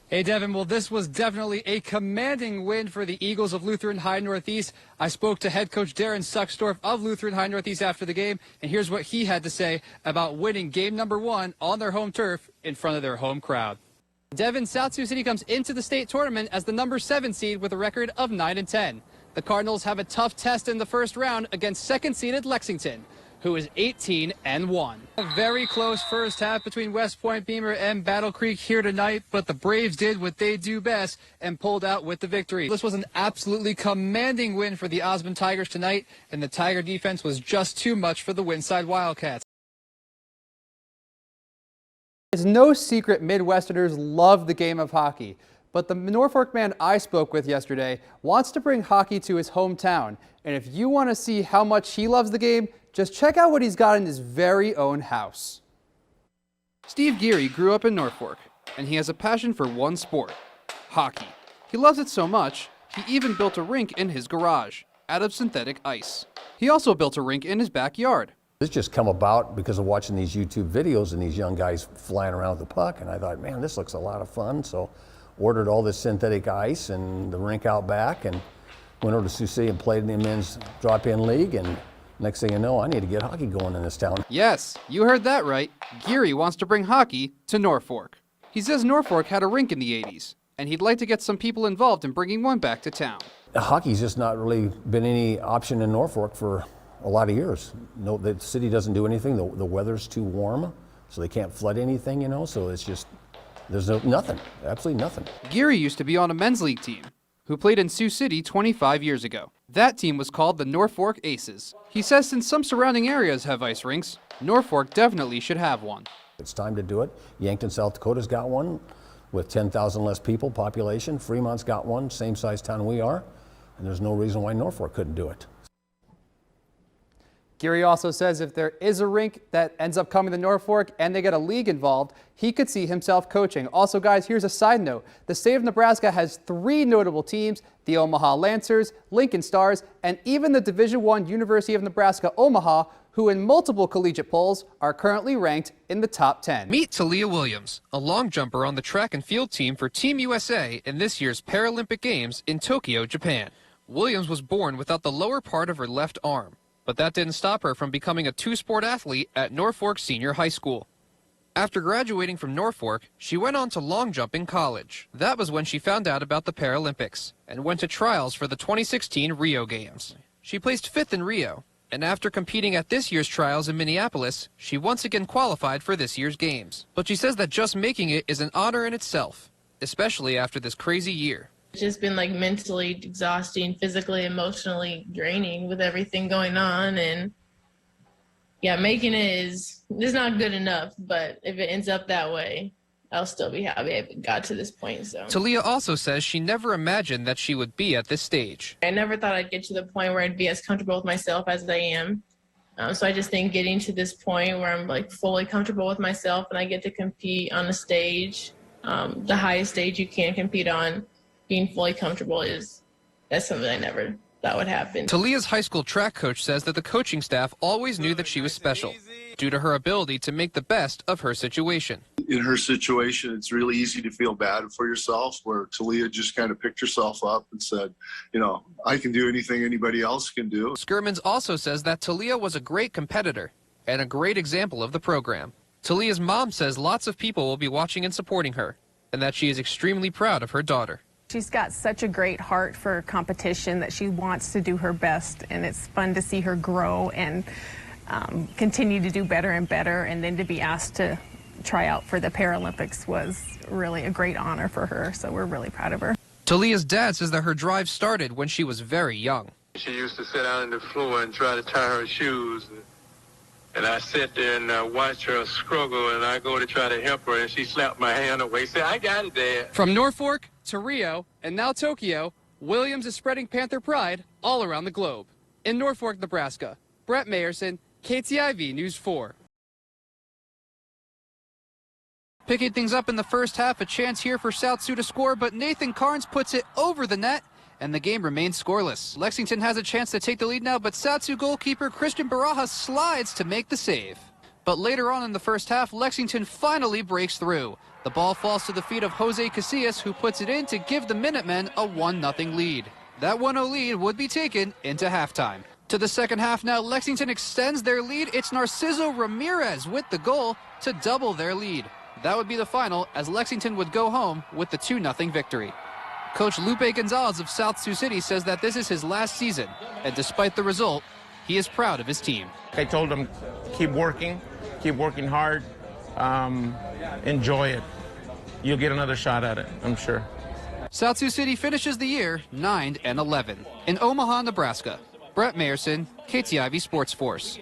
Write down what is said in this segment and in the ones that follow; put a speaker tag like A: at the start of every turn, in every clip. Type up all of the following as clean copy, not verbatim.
A: Hey, Devin, well, this was definitely a commanding win for the Eagles of Lutheran High Northeast. I spoke to head coach Darren Suckstorf of Lutheran High Northeast after the game, and here's what he had to say about winning game number 1 on their home turf in front of their home crowd. Devin, South Sioux City comes into the state tournament as the number 7 seed with a record of 9-10. The Cardinals have a tough test in the first round against second-seeded Lexington, who is 18-1. A very close first half between West Point Beamer and Battle Creek here tonight, but the Braves did what they do best and pulled out with the victory. This was an absolutely commanding win for the Osmond Tigers tonight, and the Tiger defense was just too much for the Windside Wildcats. It's no secret Midwesterners love the game of hockey, but the Norfolk man I spoke with yesterday wants to bring hockey to his hometown, and if you want to see how much he loves the game, just check out what he's got in his very own house. Steve Geary grew up in Norfolk, and he has a passion for one sport, hockey. He loves it so much, he even built a rink in his garage, out of synthetic ice. He also built a rink in his backyard.
B: This just come about because of watching these YouTube videos and these young guys flying around with the puck, and I thought, man, this looks a lot of fun, so ordered all this synthetic ice and the rink out back, and went over to Sioux City and played in the men's drop-in league, and next thing you know, I need to get hockey going in this town.
A: Yes, you heard that right. Geary wants to bring hockey to Norfolk. He says Norfolk had a rink in the 80s, and he'd like to get some people involved in bringing one back to town.
B: Hockey's just not really been any option in Norfolk for a lot of years. No, the city doesn't do anything. The weather's too warm, so they can't flood anything, you know, so it's just, there's nothing, absolutely nothing.
A: Geary used to be on a men's league team, who played in Sioux City 25 years ago. That team was called the Norfolk Aces. He says since some surrounding areas have ice rinks, Norfolk definitely should have one.
B: It's time to do it. Yankton, South Dakota's got one with 10,000 less people population. Fremont's got one, same size town we are, and there's no reason why Norfolk couldn't do it. Geary also says if there is a rink that ends up coming to Norfolk and they get a league involved, he could see himself coaching. Also, guys, here's a side note. The state of Nebraska has 3 notable teams, the Omaha Lancers, Lincoln Stars, and even the Division I University of Nebraska Omaha, who in multiple collegiate polls are currently ranked in the top 10.
C: Meet Talia Williams, a long jumper on the track and field team for Team USA in this year's Paralympic Games in Tokyo, Japan. Williams was born without the lower part of her left arm, but that didn't stop her from becoming a 2-sport athlete at Norfolk Senior High School. After graduating from Norfolk, she went on to long jump in college. That was when she found out about the Paralympics and went to trials for the 2016 Rio Games. She placed 5th in Rio, and after competing at this year's trials in Minneapolis, she once again qualified for this year's games. But she says that just making it is an honor in itself, especially after this crazy year.
D: It's just been like mentally exhausting, physically, emotionally draining with everything going on. And yeah, making it is not good enough, but if it ends up that way, I'll still be happy I got to this point. So
C: Talia also says she never imagined that she would be at this stage.
D: I never thought I'd get to the point where I'd be as comfortable with myself as I am. So I just think getting to this point where I'm like fully comfortable with myself and I get to compete on a stage, the highest stage you can compete on, being fully comfortable that's something I never thought would happen.
C: Talia's high school track coach says that the coaching staff always knew that she was special due to her ability to make the best of her situation.
E: In her situation, it's really easy to feel bad for yourself, where Talia just kind of picked herself up and said, you know, I can do anything anybody else can do.
C: Skirmans also says that Talia was a great competitor and a great example of the program. Talia's mom says lots of people will be watching and supporting her, and that she is extremely proud of her daughter.
F: She's got such a great heart for competition that she wants to do her best, and it's fun to see her grow and continue to do better and better, and then to be asked to try out for the Paralympics was really a great honor for her, so we're really proud of her.
C: Talia's dad says that her drive started when she was very young.
G: She used to sit out on the floor and try to tie her shoes, and I sat there and watched her struggle, and I go to try to help her, and she slapped my hand away, said, I got it, Dad.
A: From Norfolk to Rio and now Tokyo, Williams is spreading Panther pride all around the globe. In Norfolk, Nebraska, Brett Mayerson, KTIV News 4.
C: Picking things up in the first half, a chance here for South Sioux to score, but Nathan Carnes puts it over the net, and the game remains scoreless. Lexington has a chance to take the lead now, but South Sioux goalkeeper Christian Barajas slides to make the save.
A: But later on in the first half, Lexington finally breaks through. The ball falls to the feet of Jose Casillas, who puts it in to give the Minutemen a 1-0 lead. That 1-0 lead would be taken into halftime. To the second half now, Lexington extends their lead. It's Narciso Ramirez with the goal to double their lead. That would be the final, as Lexington would go home with the 2-0 victory. Coach Lupe Gonzalez of South Sioux City says that this is his last season, and despite the result, he is proud of his team.
H: I told him, keep working hard, enjoy it. You'll get another shot at it, I'm sure.
A: South Sioux City finishes the year 9-11. In Omaha, Nebraska, Brett Mayerson, KTIV Sports Force.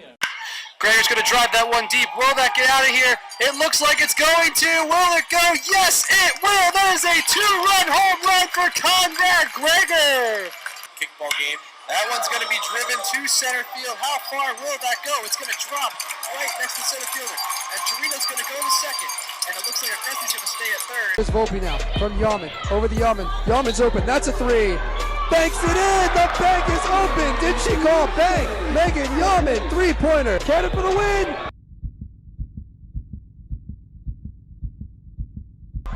I: Gregor's going to drive that one deep. Will that get out of here? It looks like it's going to. Will it go? Yes, it will. That is a 2-run home run for Conrad Gregor. Kickball game. That one's going to be driven to center field. How far will that go? It's going to drop right next to the center fielder. And Torino's going to go to second. And it looks like Aggressi's going to stay at third.
J: Here's Volpe now from Yaman. Over the Yaman. Yaman's open. That's a 3. Banks it in. The bank is open. Did she call bank? Megan Yaman, 3-pointer. Cannon for the win.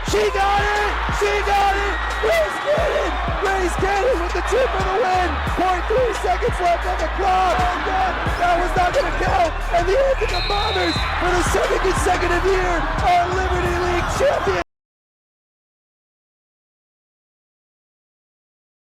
J: She got it. She got it. Grace Cannon with the 2 for the win. 0.3 seconds left on the clock. That was not going to count. And the Anthony Bombers, for the second consecutive year, are Liberty